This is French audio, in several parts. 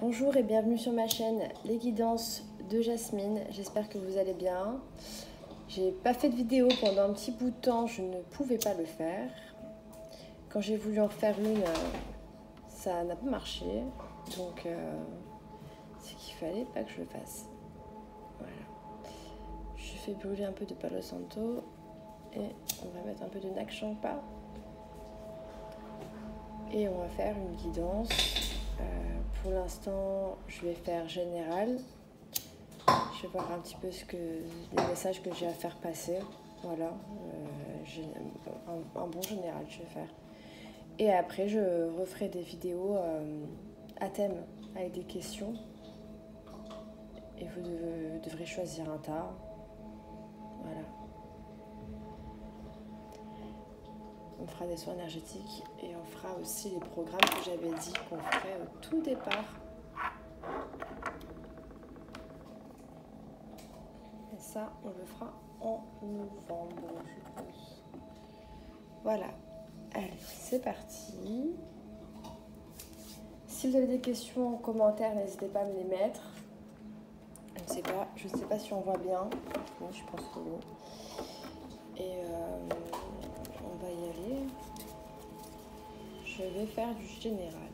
Bonjour et bienvenue sur ma chaîne Les Guidances de Jasmine, j'espère que vous allez bien. J'ai pas fait de vidéo pendant un petit bout de temps, je ne pouvais pas le faire. Quand j'ai voulu en faire une, ça n'a pas marché, donc c'est qu'il fallait pas que je le fasse. Voilà. Je fais brûler un peu de Palo Santo et on va mettre un peu de Nak Champa. Et on va faire une guidance. Pour l'instant, je vais faire général. Je vais voir un petit peu les messages que j'ai à faire passer. Voilà, un bon général je vais faire. Et après, je referai des vidéos à thème avec des questions. Et vous devrez choisir un tas. Voilà. On fera des soins énergétiques et on fera aussi les programmes que j'avais dit qu'on ferait au tout départ. Et ça, on le fera en novembre, je pense. Voilà. Allez, c'est parti. Si vous avez des questions en commentaire, n'hésitez pas à me les mettre. Je ne sais pas si on voit bien. Oui, je pense que oui. Et on va y aller. Je vais faire du général.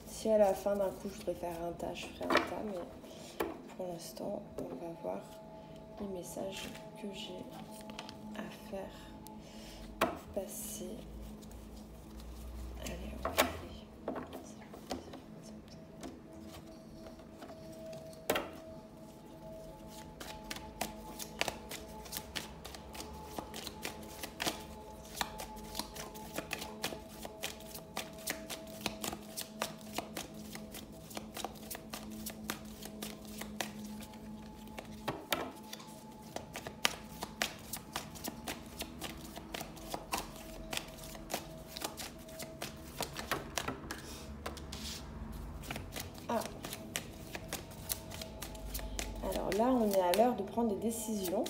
Si à la fin d'un coup je voudrais faire un tas, je ferai un tas, mais pour l'instant, on va voir les messages que j'ai à faire passer. Allez, on va y aller. Alors là, on est à l'heure de prendre des décisions.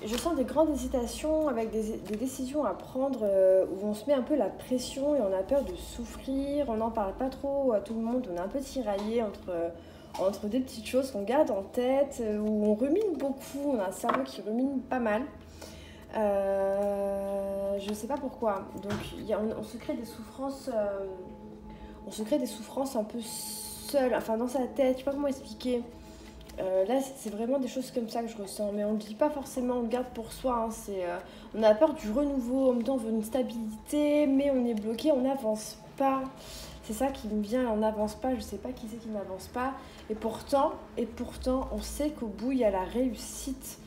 Je sens des grandes hésitations avec des décisions à prendre où on se met un peu la pression et on a peur de souffrir. On n'en parle pas trop à tout le monde. On est un peu tiraillé entre des petites choses qu'on garde en tête, où on rumine beaucoup. On a un cerveau qui rumine pas mal. Je sais pas pourquoi. Donc on se crée des souffrances. On se crée des souffrances un peu seul, enfin dans sa tête. Je sais pas comment expliquer. Là, c'est vraiment des choses comme ça que je ressens, mais on ne le dit pas forcément, on le garde pour soi. Hein, on a peur du renouveau, en même temps on veut une stabilité, mais on est bloqué, on n'avance pas. C'est ça qui me vient, on n'avance pas, je sais pas qui c'est qui n'avance pas. Et pourtant, on sait qu'au bout il y a la réussite.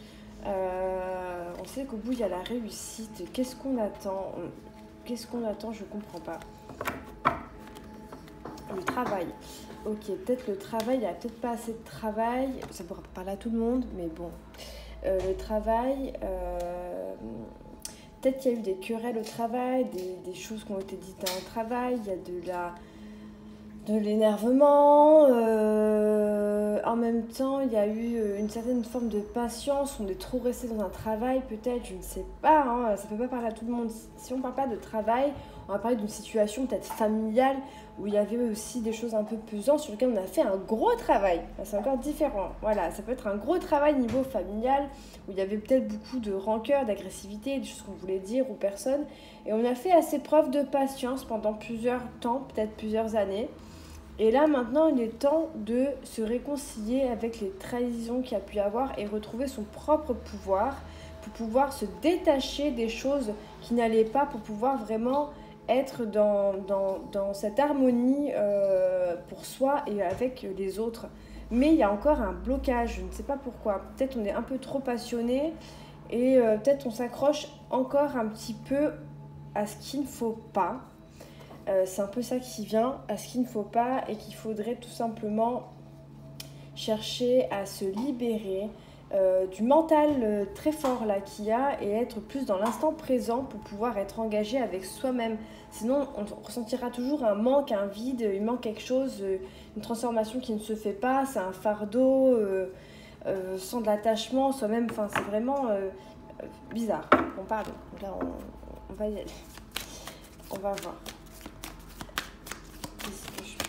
On sait qu'au bout il y a la réussite. Qu'est-ce qu'on attend? Qu'est-ce qu'on attend? Je comprends pas. Le travail. Ok, peut-être le travail, il n'y a peut-être pas assez de travail. Ça pourra pas parler à tout le monde, mais bon. Le travail, peut-être qu'il y a eu des querelles au travail, des choses qui ont été dites à un travail. Il y a de l'énervement. En même temps, il y a eu une certaine forme de patience. On est trop resté dans un travail, peut-être, je ne sais pas. Hein, ça ne peut pas parler à tout le monde. Si on ne parle pas de travail, on va parler d'une situation peut-être familiale où il y avait aussi des choses un peu pesantes sur lesquelles on a fait un gros travail. C'est encore différent. Voilà, ça peut être un gros travail niveau familial où il y avait peut-être beaucoup de rancœur, d'agressivité, des choses qu'on voulait dire aux personnes. Et on a fait assez preuve de patience pendant plusieurs temps, peut-être plusieurs années. Et là, maintenant, il est temps de se réconcilier avec les trahisons qu'il y a pu y avoir et retrouver son propre pouvoir pour pouvoir se détacher des choses qui n'allaient pas, pour pouvoir vraiment être dans cette harmonie pour soi et avec les autres. Mais il y a encore un blocage, je ne sais pas pourquoi. Peut-être on est un peu trop passionné et peut-être on s'accroche encore un petit peu à ce qu'il ne faut pas. C'est un peu ça qui vient, à ce qu'il ne faut pas et qu'il faudrait tout simplement chercher à se libérer du mental très fort là qu'il y a et être plus dans l'instant présent pour pouvoir être engagé avec soi-même. Sinon, on ressentira toujours un manque, un vide, il manque quelque chose, une transformation qui ne se fait pas, c'est un fardeau sans de l'attachement, soi-même, enfin c'est vraiment bizarre. Bon, pardon. Là, on va y aller. On va voir. Qu'est-ce que je peux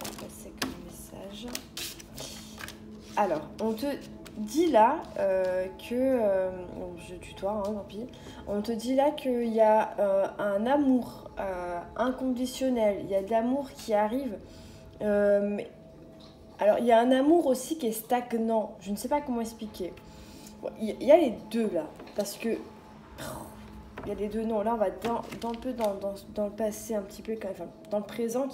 faire passer comme message? Alors, on te dit là je tutoie, hein, tant pis. On te dit là qu'il y a un amour inconditionnel. Il y a de l'amour qui arrive. Alors, il y a un amour aussi qui est stagnant. Je ne sais pas comment expliquer. Bon, il y a les deux là. Parce que... Il y a les deux, non. Là, on va un peu dans le passé, un petit peu quand même. Enfin, dans le présent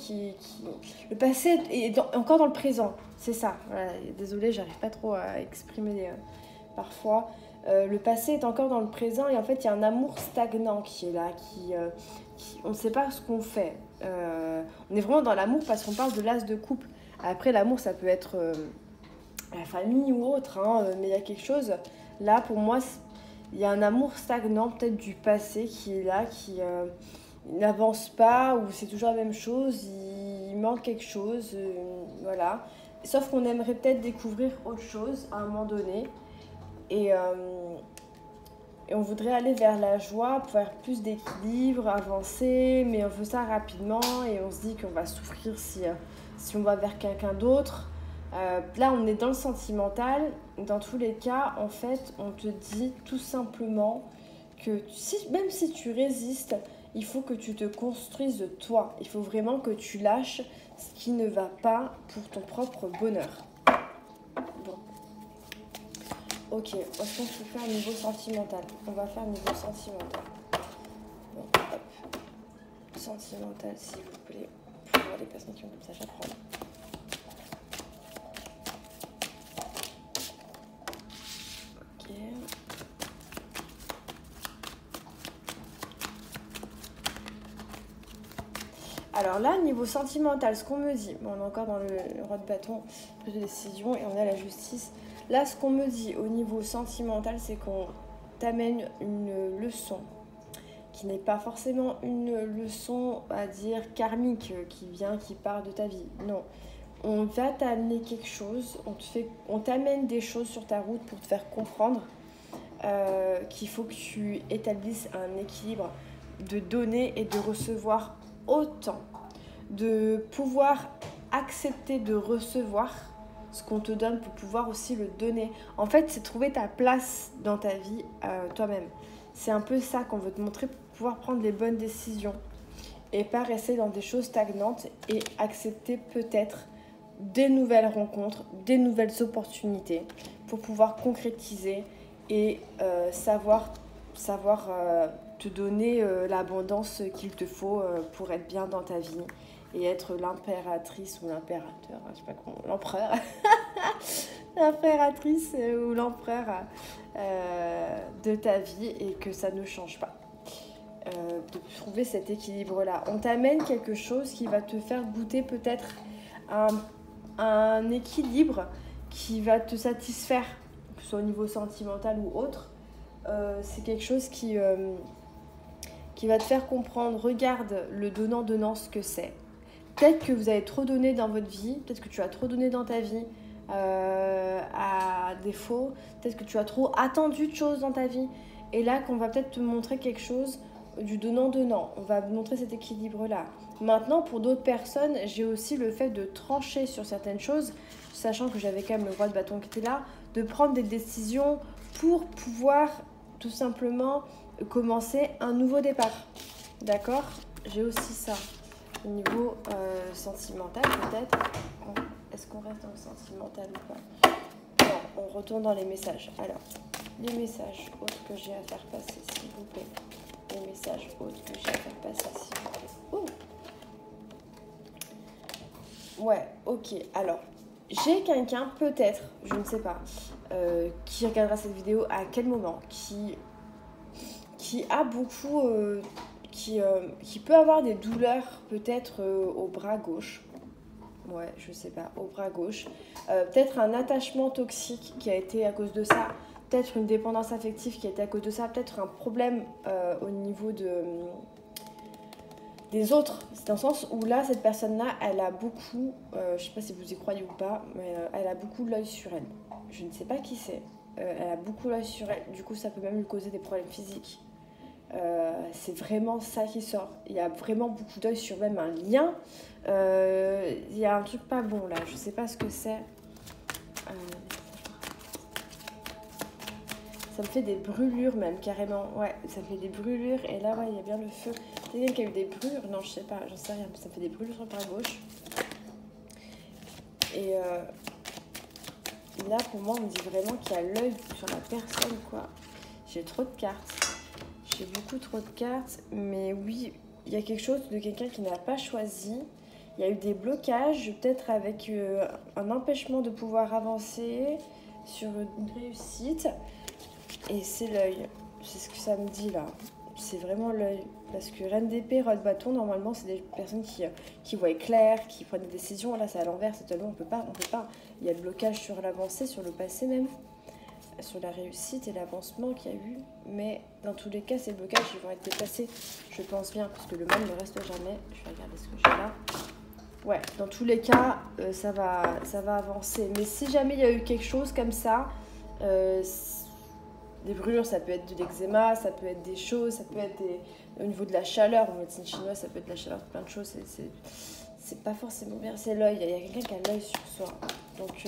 Le passé est encore dans le présent. C'est ça. Voilà. Désolée, j'arrive pas trop à exprimer parfois. Le passé est encore dans le présent et en fait, il y a un amour stagnant qui est là. On ne sait pas ce qu'on fait. On est vraiment dans l'amour parce qu'on parle de l'as de couple. Après, l'amour, ça peut être la famille ou autre, hein, mais il y a quelque chose. Là, pour moi, il y a un amour stagnant, peut-être du passé, qui est là, qui n'avance pas, ou c'est toujours la même chose, il manque quelque chose, voilà. Sauf qu'on aimerait peut-être découvrir autre chose à un moment donné. Et on voudrait aller vers la joie, pour faire plus d'équilibre, avancer, mais on veut ça rapidement et on se dit qu'on va souffrir si on va vers quelqu'un d'autre. Là, on est dans le sentimental. Dans tous les cas, en fait, on te dit tout simplement que même si tu résistes, il faut que tu te construises toi. Il faut vraiment que tu lâches ce qui ne va pas pour ton propre bonheur. Bon. Ok, est-ce qu'on peut faire niveau sentimental? On va faire niveau sentimental. Bon, hop. Sentimental, s'il vous plaît. Pour voir les personnes qui ont comme ça, j'apprends. Ok. Alors là, niveau sentimental, ce qu'on me dit, bon, on est encore dans le roi de bâton, prise de décision, et on est à la justice. Là, ce qu'on me dit au niveau sentimental, c'est qu'on t'amène une leçon qui n'est pas forcément une leçon, à dire, karmique, qui part de ta vie. Non. On va t'amener quelque chose, on t'amène des choses sur ta route pour te faire comprendre qu'il faut que tu établisses un équilibre de donner et de recevoir autant, de pouvoir accepter de recevoir ce qu'on te donne pour pouvoir aussi le donner. En fait, c'est trouver ta place dans ta vie toi-même. C'est un peu ça qu'on veut te montrer pour pouvoir prendre les bonnes décisions et pas rester dans des choses stagnantes et accepter peut-être des nouvelles rencontres, des nouvelles opportunités pour pouvoir concrétiser et savoir te donner l'abondance qu'il te faut pour être bien dans ta vie et être l'impératrice ou l'impérateur, je sais pas comment, l'empereur, l'impératrice ou l'empereur de ta vie et que ça ne change pas. De trouver cet équilibre-là. On t'amène quelque chose qui va te faire goûter peut-être un équilibre qui va te satisfaire, que ce soit au niveau sentimental ou autre. C'est quelque chose qui va te faire comprendre, regarde le donnant-donnant ce que c'est. Peut-être que vous avez trop donné dans votre vie, peut-être que tu as trop donné dans ta vie à défaut, peut-être que tu as trop attendu de choses dans ta vie. Et là, qu'on va peut-être te montrer quelque chose du donnant-donnant. On va montrer cet équilibre-là. Maintenant, pour d'autres personnes, j'ai aussi le fait de trancher sur certaines choses, sachant que j'avais quand même le roi de bâton qui était là, de prendre des décisions pour pouvoir tout simplement commencer un nouveau départ. D'accord? J'ai aussi ça. Au niveau sentimental, peut-être. Est-ce qu'on reste dans le sentimental ou pas? Non, on retourne dans les messages. Alors, les messages autres que j'ai à faire passer, s'il vous plaît. Les messages autres que j'ai à faire passer, s'il vous plaît. Oh. Ouais, ok. Alors, j'ai quelqu'un, peut-être, je ne sais pas, qui regardera cette vidéo à quel moment, qui a beaucoup... qui peut avoir des douleurs peut-être au bras gauche. Ouais, je sais pas, au bras gauche. Peut-être un attachement toxique qui a été à cause de ça. Peut-être une dépendance affective qui a été à cause de ça. Peut-être un problème au niveau des autres. C'est dans le sens où là, cette personne-là, elle a beaucoup... je sais pas si vous y croyez ou pas, mais elle a beaucoup l'œil sur elle. Je ne sais pas qui c'est. elle a beaucoup l'œil sur elle, du coup ça peut même lui causer des problèmes physiques. C'est vraiment ça qui sort. Il y a vraiment beaucoup d'œil sur même un lien. Il y a un truc pas bon là, je sais pas ce que c'est. Ça me fait des brûlures même, carrément. Ouais, ça me fait des brûlures. Et là, ouais, il y a bien le feu. Quelqu'un qui a eu des brûlures? Non, je sais pas, j'en sais rien. Ça me fait des brûlures par gauche. Et là, pour moi, on me dit vraiment qu'il y a l'œil sur la personne, quoi. J'ai trop de cartes. J'ai beaucoup trop de cartes. Mais oui, il y a quelque chose de quelqu'un qui n'a pas choisi. Il y a eu des blocages, peut-être avec un empêchement de pouvoir avancer sur une réussite. Et c'est l'œil, c'est ce que ça me dit là, c'est vraiment l'œil. Parce que reine d'épée, roi de bâton, normalement c'est des personnes qui voient clair, qui prennent des décisions. Là c'est à l'envers, c'est tellement on peut pas. Il y a le blocage sur l'avancée, sur le passé même, sur la réussite et l'avancement qu'il y a eu. Mais dans tous les cas, ces blocages ils vont être déplacés, je pense bien, parce que le mal ne reste jamais. Je vais regarder ce que j'ai là. Ouais, dans tous les cas, ça va avancer. Mais si jamais il y a eu quelque chose comme ça, des brûlures, ça peut être de l'eczéma, ça peut être des choses, ça peut être au niveau de la chaleur. En médecine chinoise, ça peut être de la chaleur, plein de choses. C'est pas forcément bien, c'est l'œil. Il y a quelqu'un qui a l'œil sur soi. Donc,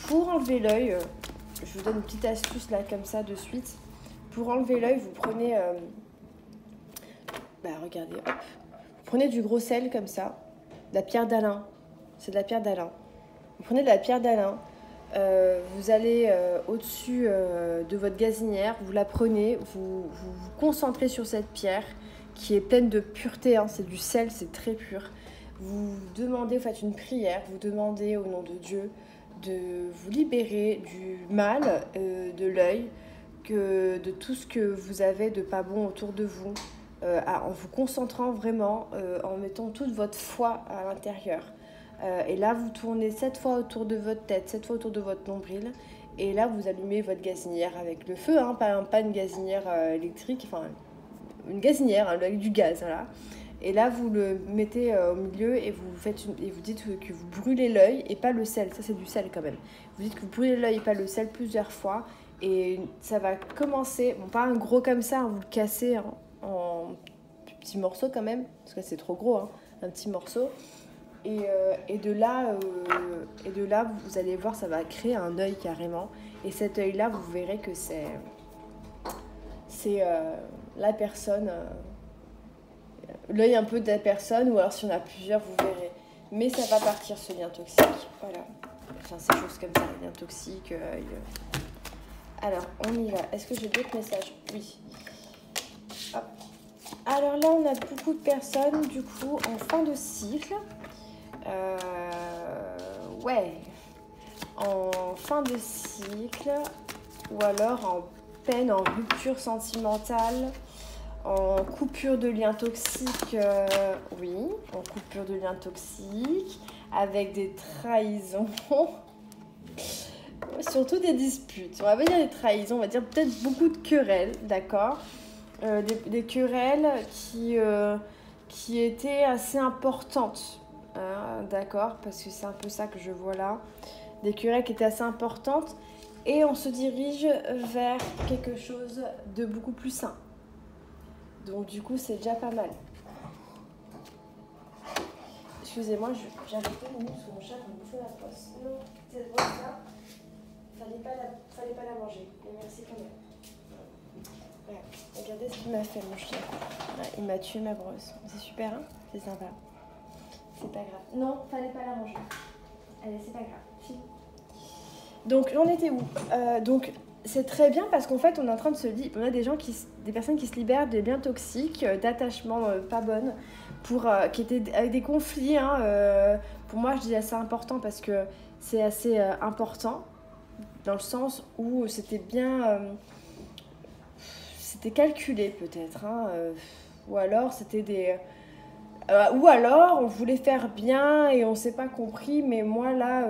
pour enlever l'œil, je vous donne une petite astuce là, comme ça, de suite. Pour enlever l'œil, vous prenez... regardez, hop. Vous prenez du gros sel comme ça, de la pierre d'Alain. C'est de la pierre d'Alain. Vous prenez de la pierre d'Alain. Vous allez au-dessus de votre gazinière, vous la prenez, vous concentrez sur cette pierre qui est pleine de pureté, hein, c'est du sel, c'est très pur. Vous demandez, vous faites une prière, vous demandez au nom de Dieu de vous libérer du mal, de l'œil, de tout ce que vous avez de pas bon autour de vous, en vous concentrant vraiment, en mettant toute votre foi à l'intérieur. Et là, vous tournez 7 fois autour de votre tête, 7 fois autour de votre nombril. Et là, vous allumez votre gazinière avec le feu, hein, pas une gazinière électrique, enfin une gazinière hein, avec du gaz. Voilà. Et là, vous le mettez au milieu et vous dites que vous brûlez l'œil et pas le sel. Ça, c'est du sel quand même. Vous dites que vous brûlez l'œil et pas le sel plusieurs fois. Et ça va commencer, bon, pas un gros comme ça, hein, vous le cassez en petits morceaux quand même, parce que c'est trop gros, hein, un petit morceau. Et de là, vous allez voir, ça va créer un œil carrément. Et cet œil-là, vous verrez que c'est la personne, l'œil un peu de la personne, ou alors si on a plusieurs, vous verrez. Mais ça va partir ce lien toxique. Voilà. Enfin, ces choses comme ça, lien toxique, œil. Alors, on y va. Est-ce que j'ai d'autres messages? Oui. Hop. Alors là, on a beaucoup de personnes, du coup, en fin de cycle. Ouais, en fin de cycle, ou alors en peine, en rupture sentimentale, en coupure de lien toxique, oui, en coupure de lien toxique, avec des trahisons, surtout des disputes, on va pas dire des trahisons, on va dire peut-être beaucoup de querelles, d'accord, des querelles qui étaient assez importantes. D'accord, parce que c'est un peu ça que je vois là. Des querelles qui étaient assez importantes. Et on se dirige vers quelque chose de beaucoup plus sain. Donc du coup, c'est déjà pas mal. Excusez-moi, j'ai arrêté une minute parce que mon chat me bouffait la poisse. Non, cette brosse-là, fallait pas la manger. Mais merci quand même. Ouais, regardez ce qu'il m'a fait, mon chien. Ouais, il m'a tué ma brosse. C'est super, hein? C'est sympa. C'est pas grave. Non, fallait pas la manger. Allez, c'est pas grave. Si. Donc, j'en étais où? Donc, c'est très bien parce qu'en fait, on est en train de se dire... On a des personnes qui se libèrent des liens toxiques, d'attachements pas bonnes, qui étaient avec des conflits. Hein, pour moi, je dis assez important parce que c'est assez important dans le sens où c'était bien... c'était calculé peut-être. Hein, ou alors, c'était des... ou alors, on voulait faire bien et on s'est pas compris, mais moi, là,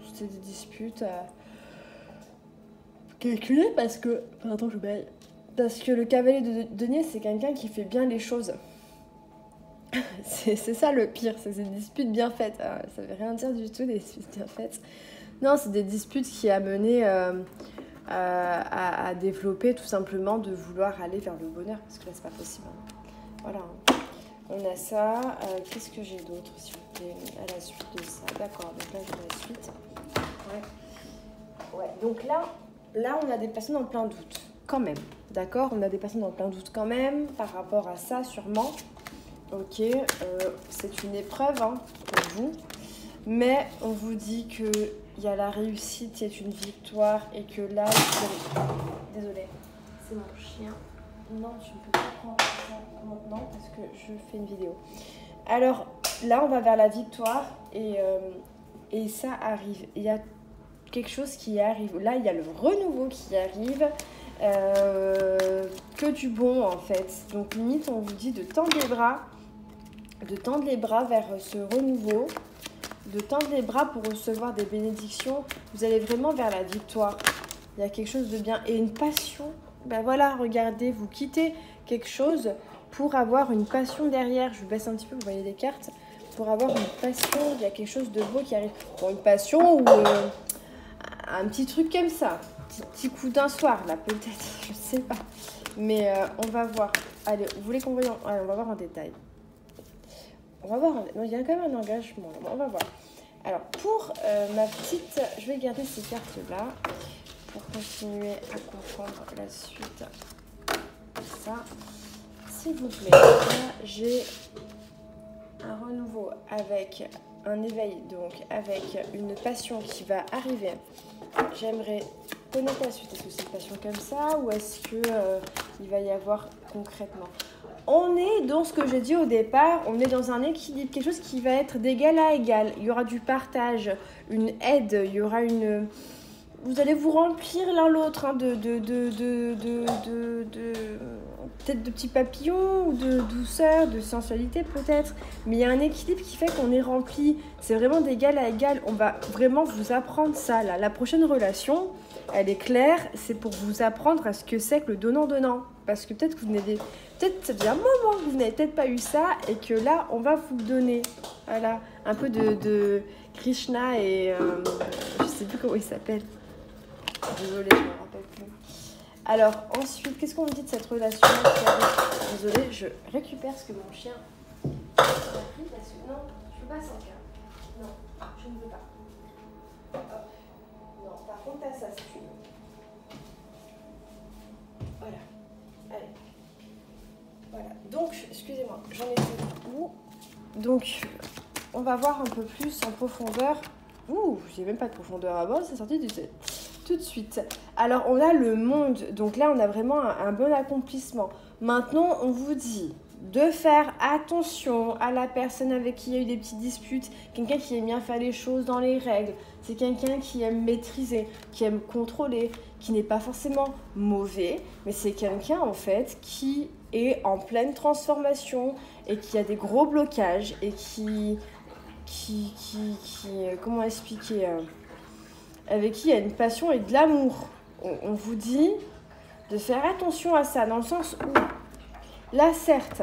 c'était des disputes calculées parce que... Attends, je baille. Parce que le cavalier de denier, c'est quelqu'un qui fait bien les choses. c'est ça le pire, c'est des disputes bien faites. Alors, ça veut rien dire du tout, des disputes bien faites. Non, c'est des disputes qui a mené à développer tout simplement de vouloir aller vers le bonheur, parce que là, c'est pas possible. Voilà. On a ça. Qu'est-ce que j'ai d'autre, s'il vous plaît, à la suite de ça? D'accord, donc là, j'ai la suite. Ouais. Donc là, on a des personnes en plein doute, quand même. D'accord, on a des personnes en plein doute quand même, par rapport à ça, sûrement. Ok, c'est une épreuve pour vous. Mais on vous dit qu'il y a la réussite qui est une victoire et que là, désolée, c'est mon chien. Non, je ne peux pas prendre ça maintenant parce que je fais une vidéo. Alors là, on va vers la victoire et ça arrive. Il y a quelque chose qui arrive. Là, il y a le renouveau qui arrive. Que du bon en fait. Donc limite, on vous dit de tendre les bras vers ce renouveau. De tendre les bras pour recevoir des bénédictions. Vous allez vraiment vers la victoire. Il y a quelque chose de bien. Et une passion. Ben voilà, regardez, vous quittez quelque chose pour avoir une passion derrière. Je vous baisse un petit peu, vous voyez les cartes. Pour avoir une passion, il y a quelque chose de beau qui arrive. Bon, une passion ou un petit truc comme ça. Petit coup d'un soir, là, peut-être. Je sais pas. Mais on va voir. Allez, vous voulez qu'on voie Allez, on va voir en détail. On va voir. Non, il y a quand même un engagement. Là. On va voir. Alors, pour ma petite... Je vais garder ces cartes-là pour continuer à comprendre la suite. Ça, s'il vous plaît. Là, j'ai un renouveau avec un éveil, donc avec une passion qui va arriver. J'aimerais connaître la suite. Est-ce que c'est une passion comme ça ou est-ce que il va y avoir concrètement? On est dans ce que j'ai dit au départ, on est dans un équilibre, quelque chose qui va être d'égal à égal. Il y aura du partage, une aide, il y aura une... Vous allez vous remplir l'un l'autre peut-être de petits papillons ou de douceur, de sensualité peut-être. Mais il y a un équilibre qui fait qu'on est rempli. C'est vraiment d'égal à égal. On va vraiment vous apprendre ça là. La prochaine relation, elle est claire. C'est pour vous apprendre à ce que c'est que le donnant-donnant. Parce que peut-être que vous n'avez... Peut-être ça fait un moment que vous n'avez peut-être pas eu ça et que là, on va vous le donner. Voilà. Un peu de Krishna et... je sais plus comment il s'appelle. Désolée, je ne me rappelle plus. Alors, ensuite, qu'est-ce qu'on me dit de cette relation? Désolée, je récupère ce que mon chien a pris parce que non, je ne veux pas sans cœur. Non, je ne veux pas. Hop. Non, par contre, t'as ça si tu veux. Voilà. Allez. Voilà. Donc, excusez-moi, j'en ai fait où? Donc, on va voir un peu plus en profondeur. Ouh, j'ai même pas de profondeur avant, c'est sorti du set. Tout de suite. Alors, on a le monde. Donc là, on a vraiment un bon accomplissement. Maintenant, on vous dit de faire attention à la personne avec qui il y a eu des petites disputes. Quelqu'un qui aime bien faire les choses dans les règles. C'est quelqu'un qui aime maîtriser, qui aime contrôler, qui n'est pas forcément mauvais. Mais c'est quelqu'un, en fait, qui est en pleine transformation et qui a des gros blocages et qui comment expliquer avec qui il y a une passion et de l'amour. On vous dit de faire attention à ça, dans le sens où, là, certes,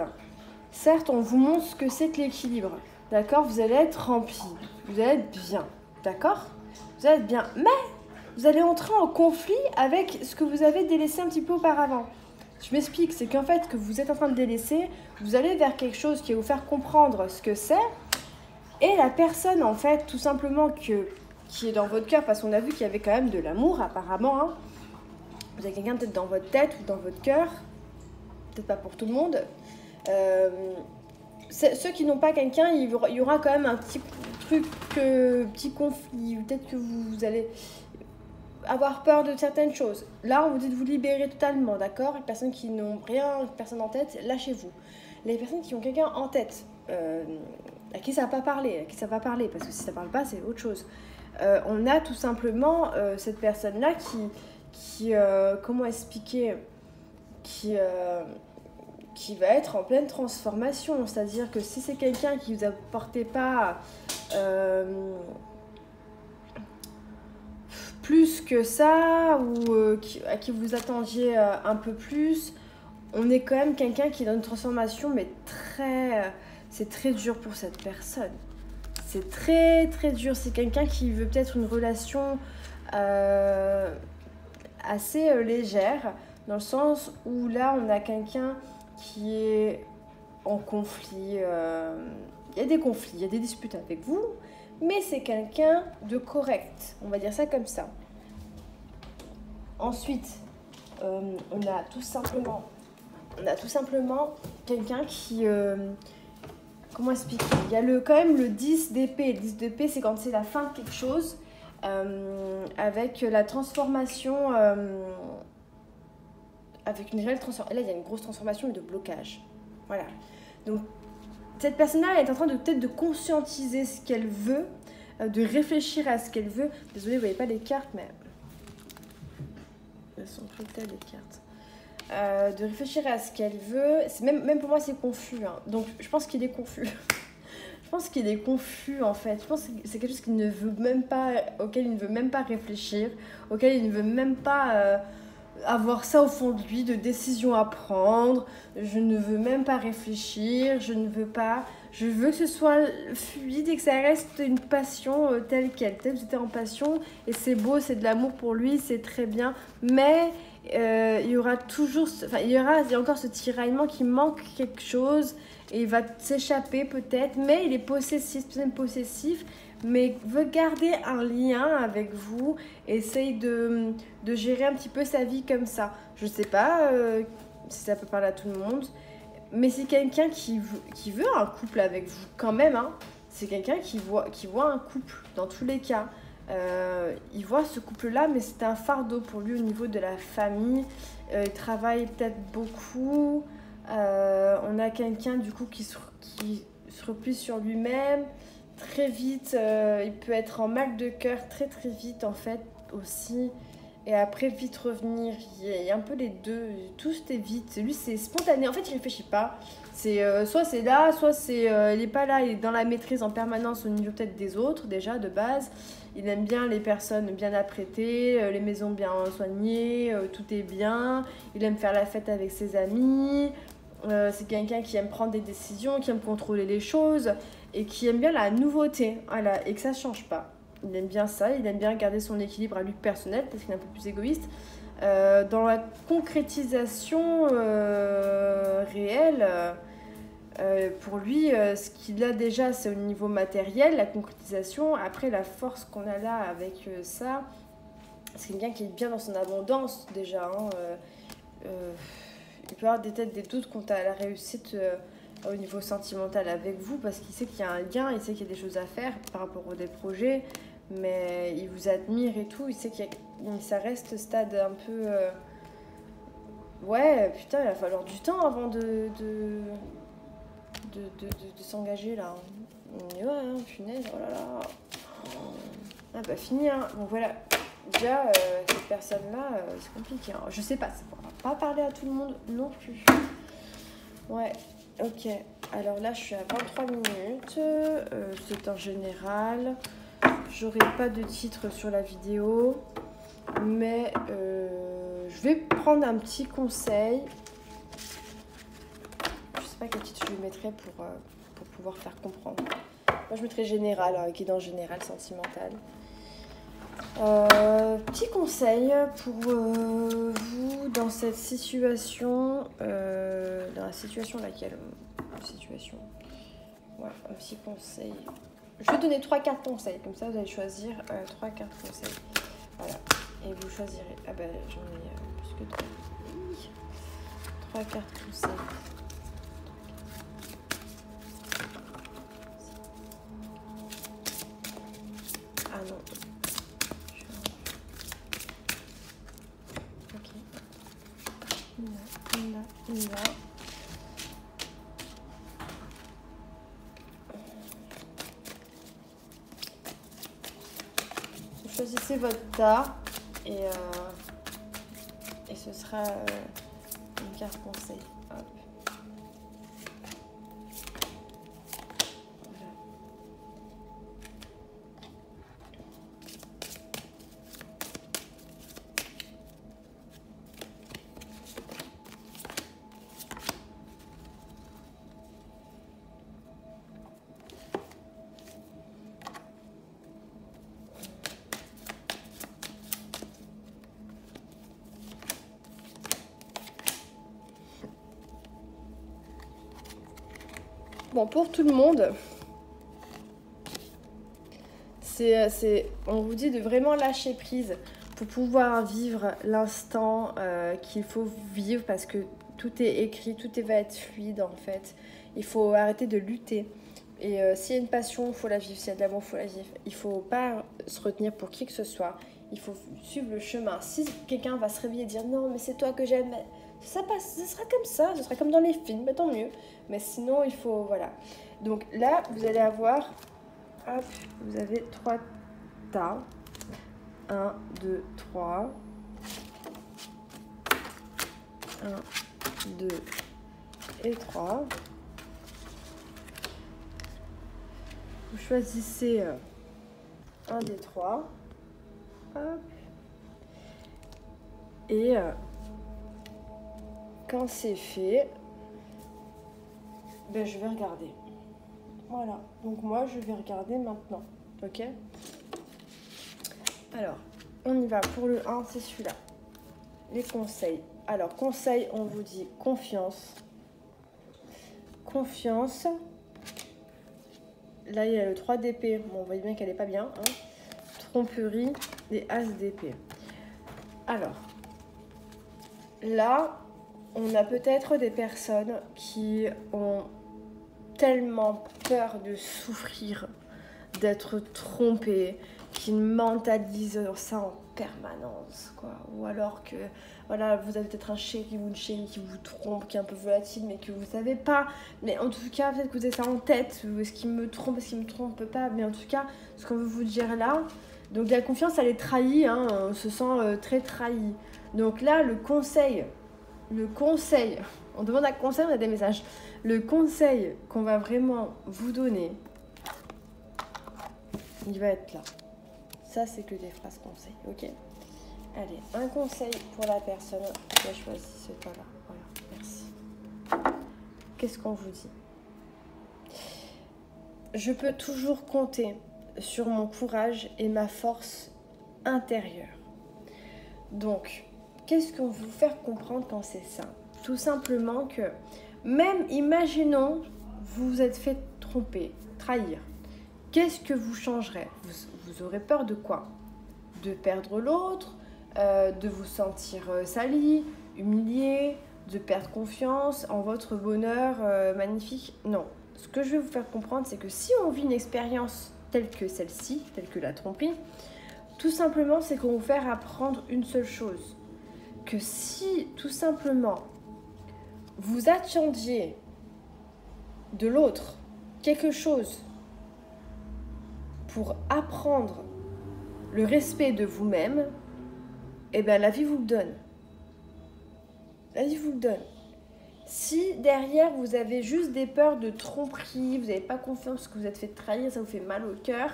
on vous montre ce que c'est que l'équilibre, d'accord? Vous allez être rempli, vous allez être bien, d'accord? Vous allez être bien, mais vous allez entrer en conflit avec ce que vous avez délaissé un petit peu auparavant. Je m'explique, c'est qu'en fait, que vous êtes en train de délaisser, vous allez vers quelque chose qui va vous faire comprendre ce que c'est, et la personne, en fait, tout simplement qui est dans votre cœur, parce qu'on a vu qu'il y avait quand même de l'amour, apparemment. Hein. Vous avez quelqu'un peut-être dans votre tête ou dans votre cœur, peut-être pas pour tout le monde. Ceux qui n'ont pas quelqu'un, il y aura quand même un petit truc, petit conflit, peut-être que vous allez avoir peur de certaines choses. Là, on vous dit de vous libérer totalement, d'accord? Les personnes qui n'ont rien, personne en tête, lâchez-vous. Les personnes qui ont quelqu'un en tête, à qui ça va pas parler, parce que si ça parle pas, c'est autre chose. On a tout simplement cette personne-là qui comment expliquer, qui va être en pleine transformation. C'est-à-dire que si c'est quelqu'un qui vous apportait pas plus que ça, ou à qui vous attendiez un peu plus, on est quand même quelqu'un qui est dans une transformation, mais c'est très dur pour cette personne. C'est très très dur. C'est quelqu'un qui veut peut-être une relation assez légère, dans le sens où là on a quelqu'un qui est en conflit. Il y a des conflits, il y a des disputes avec vous, mais c'est quelqu'un de correct, on va dire ça comme ça. Ensuite, on a tout simplement quelqu'un qui... comment expliquer? Il y a quand même le 10 d'épée. Le 10 d'épée, c'est quand c'est la fin de quelque chose, avec la transformation... avec une réelle transformation. Là, il y a une grosse transformation, mais de blocage. Voilà. Donc, cette personne-là, elle est en train de peut-être de conscientiser ce qu'elle veut, de réfléchir à ce qu'elle veut. Désolée, vous voyez pas les cartes, mais... elles sont très telles, les cartes. De réfléchir à ce qu'elle veut. C'est même pour moi, c'est confus. Hein. Donc, je pense qu'il est confus. Je pense qu'il est confus, en fait. Je pense que c'est quelque chose qu'il ne veut même pas, auquel il ne veut même pas réfléchir, auquel il ne veut même pas avoir ça au fond de lui, de décisions à prendre. Je ne veux même pas réfléchir, je ne veux pas... Je veux que ce soit fluide et que ça reste une passion telle qu'elle. Peut-être que j'étais en passion et c'est beau, c'est de l'amour pour lui, c'est très bien. Mais il y aura toujours... il y a encore ce tiraillement qui manque quelque chose et il va s'échapper peut-être. Mais il est possessif, mais veut garder un lien avec vous, essaye de gérer un petit peu sa vie comme ça. Je sais pas si ça peut parler à tout le monde, mais c'est quelqu'un qui veut un couple avec vous quand même. Hein. C'est quelqu'un qui voit un couple dans tous les cas. Il voit ce couple-là, mais c'est un fardeau pour lui au niveau de la famille. Il travaille peut-être beaucoup. On a quelqu'un du coup qui se replie sur lui-même. Très vite, il peut être en mal de cœur très très vite en fait aussi, et après vite revenir. Il y a un peu les deux, tout est vite. Lui c'est spontané, en fait il réfléchit pas. C'est soit c'est là, soit c'est il est pas là, il est dans la maîtrise en permanence au niveau peut-être des autres déjà de base. Il aime bien les personnes bien apprêtées, les maisons bien soignées, tout est bien. Il aime faire la fête avec ses amis. C'est quelqu'un qui aime prendre des décisions, qui aime contrôler les choses et qui aime bien la nouveauté, voilà, et que ça ne change pas. Il aime bien ça, il aime bien garder son équilibre à lui personnel parce qu'il est un peu plus égoïste. Dans la concrétisation réelle, pour lui, ce qu'il a déjà, c'est au niveau matériel, la concrétisation. Après, la force qu'on a là avec ça, c'est quelqu'un qui est bien dans son abondance déjà. Hein, il peut avoir des doutes quant à la réussite au niveau sentimental avec vous, parce qu'il sait qu'il y a un lien, il sait qu'il y a des choses à faire par rapport aux des projets, mais il vous admire et tout, il sait ça reste stade un peu... ouais, putain, il va falloir du temps avant de s'engager là. Ouais, hein, punaise, oh là là. Ah bah fini, hein. Donc voilà, déjà, cette personne-là, c'est compliqué. Hein. Je sais pas, ça pourra pas parler à tout le monde non plus. Ouais, ok. Alors là, je suis à 23 minutes. C'est en général. J'aurai pas de titre sur la vidéo. Mais je vais prendre un petit conseil. Je sais pas quel titre je lui mettrai pour pouvoir faire comprendre. Moi, je mettrai général, hein, qui est dans général sentimental. Petit conseil pour vous dans cette situation, dans la situation laquelle... Situation. Ouais, un petit conseil. Je vais donner 3 cartes conseils, comme ça vous allez choisir 3 cartes conseils. Voilà, et vous choisirez. Ah bah j'en ai plus que 3. 3 cartes conseils. Ah non. Ok. Là. Vous choisissez votre tas et ce sera une carte conseil. Hop. Voilà. Bon, pour tout le monde, on vous dit de vraiment lâcher prise pour pouvoir vivre l'instant qu'il faut vivre parce que tout est écrit, va être fluide en fait. Il faut arrêter de lutter. Et s'il y a une passion, il faut la vivre. S'il y a de l'amour, il faut la vivre. Il ne faut pas se retenir pour qui que ce soit. Il faut suivre le chemin. Si quelqu'un va se réveiller et dire non, mais c'est toi que j'aime, ça passe, ce sera comme ça, ce sera comme dans les films, bah, tant mieux. Mais sinon, il faut, voilà. Donc là, vous allez avoir, hop, vous avez 3 tas. 1, 2, 3. 1, 2 et 3. Vous choisissez un des 3. Hop. Et quand c'est fait, ben, je vais regarder. Voilà. Donc moi, je vais regarder maintenant. Ok ? Alors, on y va. Pour le 1, c'est celui-là. Les conseils. Alors, conseil, on vous dit confiance. Confiance. Là, il y a le 3 d'épée. Bon, on voit bien qu'elle n'est pas bien. Hein. Tromperie et as d'épée. Alors, là, on a peut-être des personnes qui ont tellement peur de souffrir, d'être trompées, qui mentalisent ça en permanence, quoi. Ou alors que, voilà, vous avez peut-être un chéri ou une chérie qui vous trompe, qui est un peu volatile, mais que vous savez pas. Mais en tout cas, peut-être que vous avez ça en tête. Est-ce qu'il me trompe, est-ce qu'il me trompe pas? Mais en tout cas, ce qu'on veut vous dire là, donc la confiance, elle est trahie, hein, on se sent très trahi. Donc là, le conseil, on demande un conseil, on a des messages. Le conseil qu'on va vraiment vous donner, il va être là. Ça, c'est que des phrases conseils, ok? Allez, un conseil pour la personne qui a choisi ce tas-là. Voilà, merci. Qu'est-ce qu'on vous dit? Je peux toujours compter sur mon courage et ma force intérieure. Donc, qu'est-ce qu'on veut vous faire comprendre quand c'est ça? Tout simplement que, même imaginons, vous vous êtes fait tromper, trahir. Qu'est-ce que vous changerez? Vous aurez peur de quoi? De perdre l'autre, de vous sentir sali, humilié, de perdre confiance en votre bonheur magnifique? Non. Ce que je vais vous faire comprendre, c'est que si on vit une expérience telle que celle-ci, telle que la tromperie, tout simplement, c'est qu'on va vous faire apprendre une seule chose. Que si, tout simplement, vous attendiez de l'autre quelque chose pour apprendre le respect de vous-même, eh bien, la vie vous le donne. La vie vous le donne. Si derrière, vous avez juste des peurs de tromperie, vous n'avez pas confiance que vous êtes fait trahir, ça vous fait mal au cœur,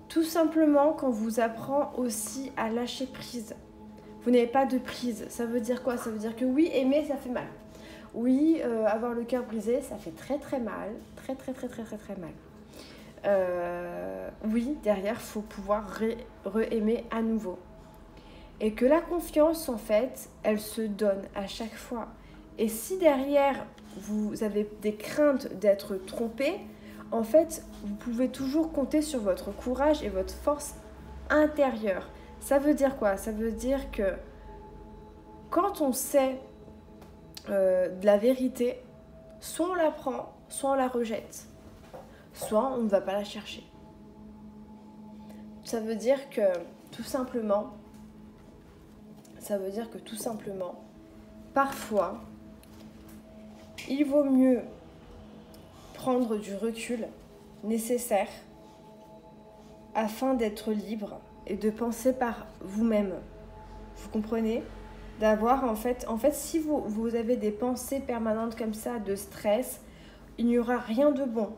tout simplement, qu'on vous apprend aussi à lâcher prise. Vous n'avez pas de prise. Ça veut dire quoi? Ça veut dire que oui, aimer, ça fait mal. Oui, avoir le cœur brisé, ça fait très très mal. Très très très très très très mal. Oui, derrière, il faut pouvoir re-aimer à nouveau. Et que la confiance, en fait, elle se donne à chaque fois. Et si derrière, vous avez des craintes d'être trompé, en fait, vous pouvez toujours compter sur votre courage et votre force intérieure. Ça veut dire quoi? Ça veut dire que quand on sait de la vérité, soit on la prend, soit on la rejette. Soit on ne va pas la chercher. Ça veut dire que tout simplement, parfois, il vaut mieux prendre du recul nécessaire afin d'être libre et de penser par vous-même. Vous comprenez? D'avoir en fait, si vous avez des pensées permanentes comme ça, de stress, il n'y aura rien de bon.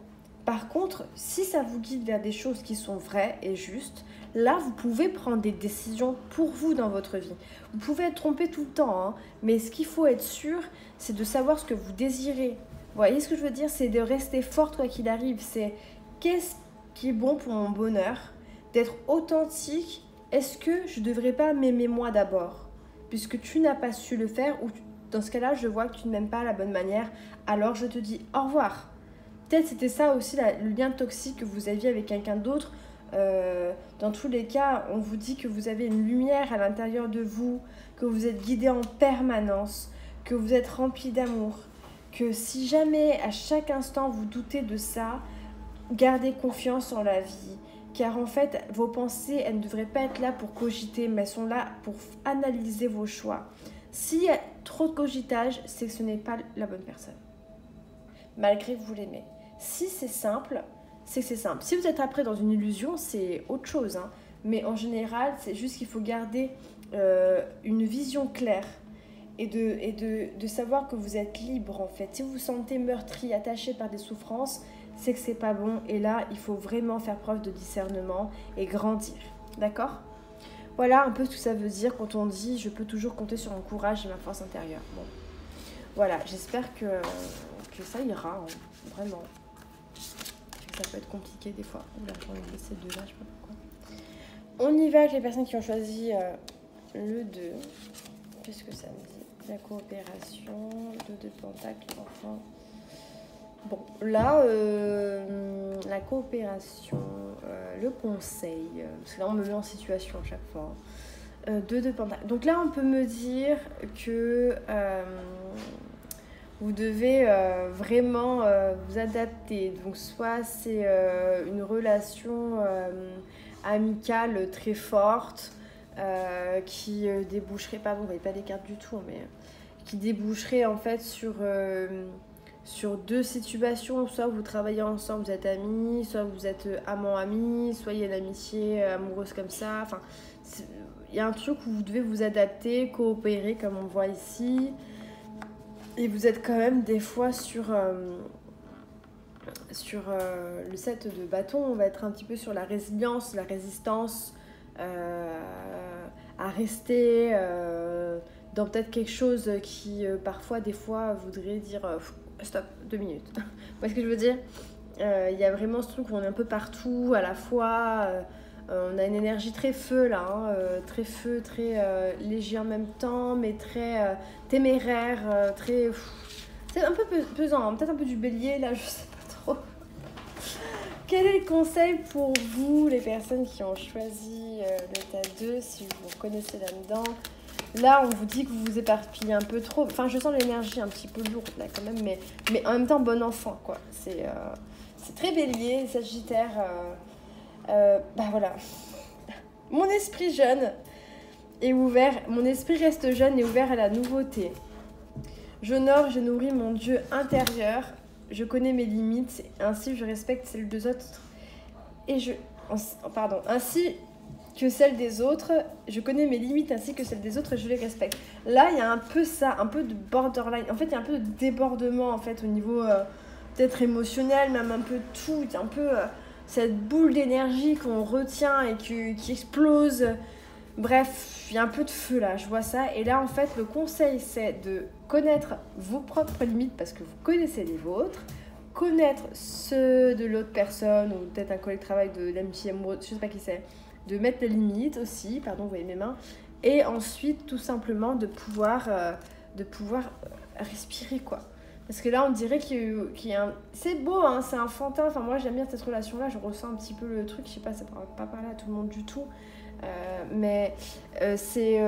Par contre, si ça vous guide vers des choses qui sont vraies et justes, là, vous pouvez prendre des décisions pour vous dans votre vie. Vous pouvez être trompé tout le temps, hein, mais ce qu'il faut être sûr, c'est de savoir ce que vous désirez. Vous voyez ce que je veux dire? C'est de rester forte quoi qu'il arrive. C'est qu'est-ce qui est bon pour mon bonheur? D'être authentique. Est-ce que je ne devrais pas m'aimer moi d'abord? Puisque tu n'as pas su le faire, ou dans ce cas-là, je vois que tu ne m'aimes pas à la bonne manière, alors je te dis au revoir. peut-être c'était ça aussi, le lien toxique que vous aviez avec quelqu'un d'autre. Dans tous les cas, on vous dit que vous avez une lumière à l'intérieur de vous, que vous êtes guidé en permanence, que vous êtes rempli d'amour, que si jamais à chaque instant vous doutez de ça, gardez confiance en la vie. Car en fait, vos pensées, elles ne devraient pas être là pour cogiter, mais elles sont là pour analyser vos choix. S'il y a trop de cogitage, c'est que ce n'est pas la bonne personne. Malgré que vous l'aimez. Si c'est simple, c'est que c'est simple. Si vous êtes après dans une illusion, c'est autre chose. Hein. Mais en général, c'est juste qu'il faut garder une vision claire et de savoir que vous êtes libre en fait. Si vous vous sentez meurtri, attaché par des souffrances, c'est que c'est pas bon. Et là, il faut vraiment faire preuve de discernement et grandir. D'accord ? Voilà un peu ce que ça veut dire quand on dit « je peux toujours compter sur mon courage et ma force intérieure ». Bon. Voilà, j'espère que ça ira, hein, vraiment. Ça peut être compliqué des fois. Oula, j'ai envie de laisser deux là, je sais pas pourquoi. On y va avec les personnes qui ont choisi le 2. Qu'est-ce que ça me dit ? La coopération, le 2 de Pentacle, enfin. Bon, là, la coopération, le conseil, parce que là on me met en situation à chaque fois. 2 de Pentacle. Donc là, on peut me dire que vous devez vraiment vous adapter. Donc soit c'est une relation amicale très forte qui déboucherait, pardon, vous n'avez pas les cartes du tout, mais qui déboucherait en fait sur deux situations. Soit vous travaillez ensemble, vous êtes amis, soit vous êtes amant-ami, soit il y a une amitié amoureuse comme ça. Enfin, il y a un truc où vous devez vous adapter, coopérer comme on voit ici. Et vous êtes quand même des fois sur le 7 de bâton, on va être un petit peu sur la résilience, la résistance, à rester dans peut-être quelque chose qui parfois, des fois, voudrait dire stop, 2 minutes. Vous voyez ce que je veux dire ? Il y a vraiment ce truc où on est un peu partout à la fois. On a une énergie très feu là, hein, très feu, très léger en même temps, mais très téméraire, très... c'est un peu pesant, hein, peut-être un peu du bélier là, je sais pas trop. Quel est le conseil pour vous, les personnes qui ont choisi le tas 2, si vous vous reconnaissez là-dedans ? Là, on vous dit que vous vous éparpillez un peu trop. Enfin, je sens l'énergie un petit peu lourde là quand même, mais en même temps bon enfant quoi. C'est très bélier, sagittaire... bah voilà, mon esprit jeune est ouvert, mon esprit reste jeune et ouvert à la nouveauté. J'honore, je nourris mon Dieu intérieur, je connais mes limites, ainsi je respecte celles des autres ainsi que celles des autres, je connais mes limites ainsi que celles des autres et je les respecte. Là, il y a un peu ça, un peu de borderline, en fait, il y a un peu de débordement en fait au niveau peut-être émotionnel, même un peu de tout, il y a un peu... cette boule d'énergie qu'on retient et qui explose. Bref, il y a un peu de feu là, je vois ça. Et là, en fait, le conseil, c'est de connaître vos propres limites parce que vous connaissez les vôtres, connaître ceux de l'autre personne ou peut-être un collègue de travail, de l'amitié amoureuse, je sais pas qui c'est, de mettre les limites aussi, pardon, vous voyez mes mains, et ensuite, tout simplement, de pouvoir respirer, quoi. Parce que là, on dirait qu'il y a un... C'est beau, hein, c'est enfantin. Enfin, moi, j'aime bien cette relation-là. Je ressens un petit peu le truc. Je sais pas, ça ne pourra pas parler à tout le monde du tout. Mais c'est...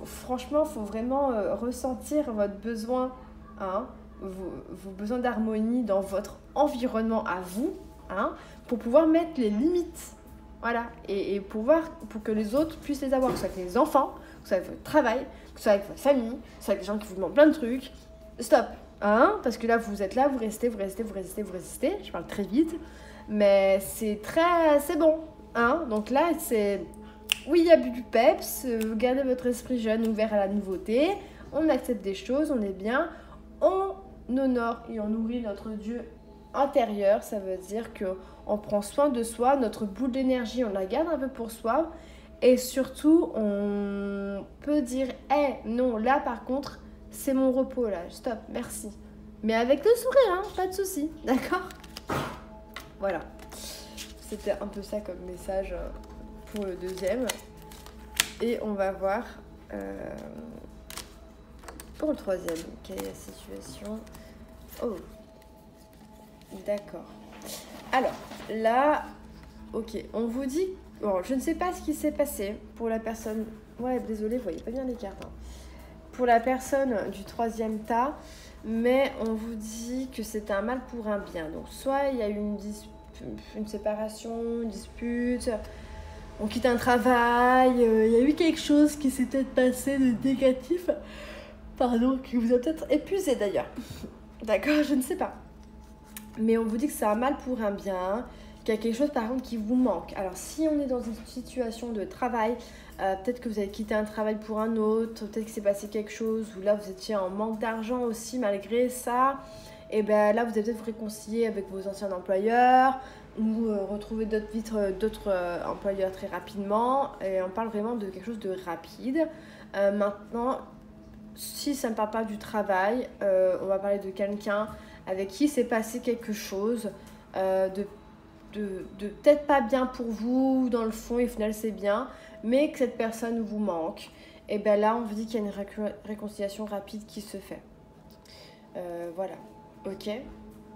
franchement, il faut vraiment ressentir votre besoin, hein, vos besoins d'harmonie dans votre environnement à vous, hein, pour pouvoir mettre les limites. Voilà. Et pour que les autres puissent les avoir. Que ce soit avec les enfants, que ce soit avec votre travail, que ce soit avec votre famille, que ce soit avec des gens qui vous demandent plein de trucs. Stop. Hein, parce que là, vous êtes là, vous restez. Je parle très vite, mais c'est bon. Hein, donc là, c'est... Oui, il y a du peps, vous gardez votre esprit jeune, ouvert à la nouveauté, on accepte des choses, on est bien, on honore et on nourrit notre Dieu intérieur. Ça veut dire qu'on prend soin de soi, notre boule d'énergie, on la garde un peu pour soi. Et surtout, on peut dire, non, là par contre... c'est mon repos là, stop, merci. Mais avec le sourire, hein, pas de souci, d'accord ? Voilà. C'était un peu ça comme message pour le deuxième. Et on va voir pour le troisième, quelle est la situation ? Oh. D'accord. Alors, là, ok, on vous dit... Bon, je ne sais pas ce qui s'est passé pour la personne... Ouais, désolée, vous voyez pas bien les cartes. Hein. Pour la personne du 3e tas, mais on vous dit que c'est un mal pour un bien. Donc, soit il y a eu une séparation, une dispute, on quitte un travail, il y a eu quelque chose qui s'est peut-être passé de négatif, pardon, qui vous a peut-être épuisé d'ailleurs. D'accord, je ne sais pas. Mais on vous dit que c'est un mal pour un bien, qu'il y a quelque chose par contre qui vous manque. Alors si on est dans une situation de travail, peut-être que vous avez quitté un travail pour un autre, peut-être qu'il s'est passé quelque chose, ou là vous étiez en manque d'argent aussi malgré ça, et bien là vous allez peut-être vous réconcilier avec vos anciens employeurs, ou retrouver d'autres employeurs très rapidement, et on parle vraiment de quelque chose de rapide. Maintenant, si ça ne parle pas du travail, on va parler de quelqu'un avec qui s'est passé quelque chose de peut-être pas bien pour vous, dans le fond, et au final c'est bien, mais que cette personne vous manque. Et bien là, on vous dit qu'il y a une réconciliation rapide qui se fait. Voilà, ok.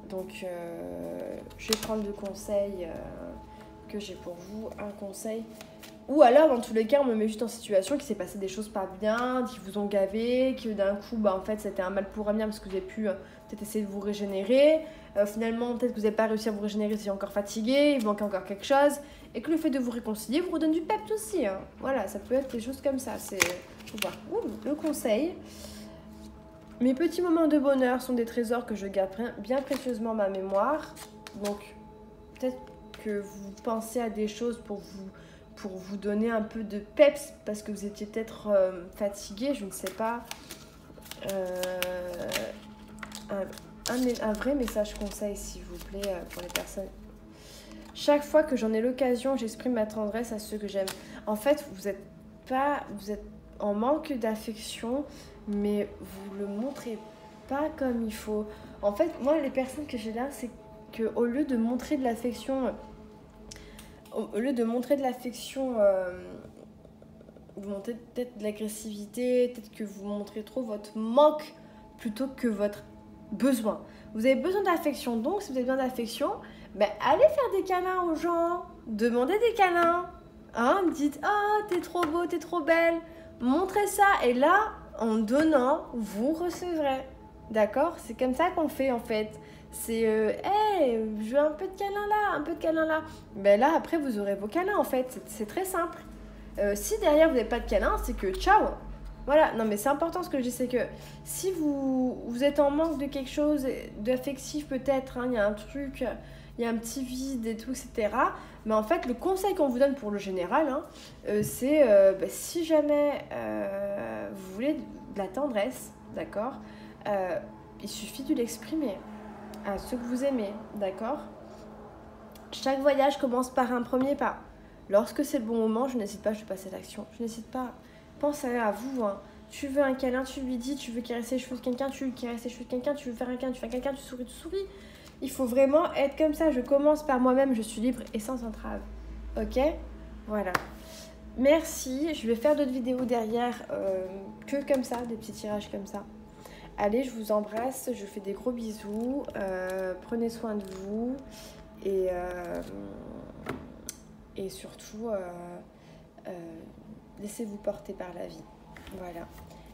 Donc, je vais prendre le conseil que j'ai pour vous, un conseil. Ou alors, dans tous les cas, on me met juste en situation qu'il s'est passé des choses pas bien, qui vous ont gavé, que d'un coup, en fait, c'était un mal pour un bien parce que vous avez pu peut-être essayer de vous régénérer. Finalement, peut-être que vous n'avez pas réussi à vous régénérer, vous êtes encore fatigué, il vous manque encore quelque chose. Et que le fait de vous réconcilier vous redonne du peps aussi. Hein. Voilà, ça peut être des choses comme ça. Faut voir. Le conseil. Mes petits moments de bonheur sont des trésors que je garde bien précieusement ma mémoire. Donc, peut-être que vous pensez à des choses pour vous donner un peu de peps parce que vous étiez peut-être fatigué, je ne sais pas. Un vrai message conseil, s'il vous plaît, pour les personnes. Chaque fois que j'en ai l'occasion, j'exprime ma tendresse à ceux que j'aime. En fait, vous êtes en manque d'affection, mais vous le montrez pas comme il faut. En fait, moi, les personnes que j'ai là, c'est qu'au lieu de montrer de l'affection... Au lieu de montrer de l'affection, vous montrez peut-être de l'agressivité, peut-être que vous montrez trop votre manque plutôt que votre besoin. Vous avez besoin d'affection, donc si vous avez besoin d'affection, ben, allez faire des câlins aux gens, demandez des câlins, hein, dites « Oh, t'es trop beau, t'es trop belle », montrez ça, et là, en donnant, vous recevrez. D'accord? C'est comme ça qu'on fait en fait. C'est hey, je veux un peu de câlin là, un peu de câlin là. Ben là, après, vous aurez vos câlins en fait. C'est très simple. Si derrière vous n'avez pas de câlin, c'est que ciao. Voilà, non mais c'est important ce que je dis, c'est que si vous êtes en manque de quelque chose d'affectif peut-être, hein, il y a un truc, il y a un petit vide et tout, etc. Mais en fait, le conseil qu'on vous donne pour le général, hein, c'est si jamais vous voulez de la tendresse, d'accord, il suffit de l'exprimer à ceux que vous aimez, d'accord? Chaque voyage commence par un premier pas. Lorsque c'est le bon moment, je n'hésite pas, je passe à l'action. Je n'hésite pas. Pensez à vous. Hein. Tu veux un câlin, tu lui dis. Tu veux caresser les cheveux de quelqu'un, tu lui caresses les cheveux de quelqu'un. Tu veux faire un câlin, tu fais quelqu'un, tu souris, tu souris. Il faut vraiment être comme ça. Je commence par moi-même, je suis libre et sans entrave. Ok? Voilà. Merci. Je vais faire d'autres vidéos derrière que comme ça, des petits tirages comme ça. Allez, je vous embrasse, je vous fais des gros bisous, prenez soin de vous et surtout, laissez-vous porter par la vie. Voilà.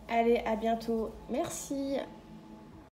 Allez, à bientôt. Merci.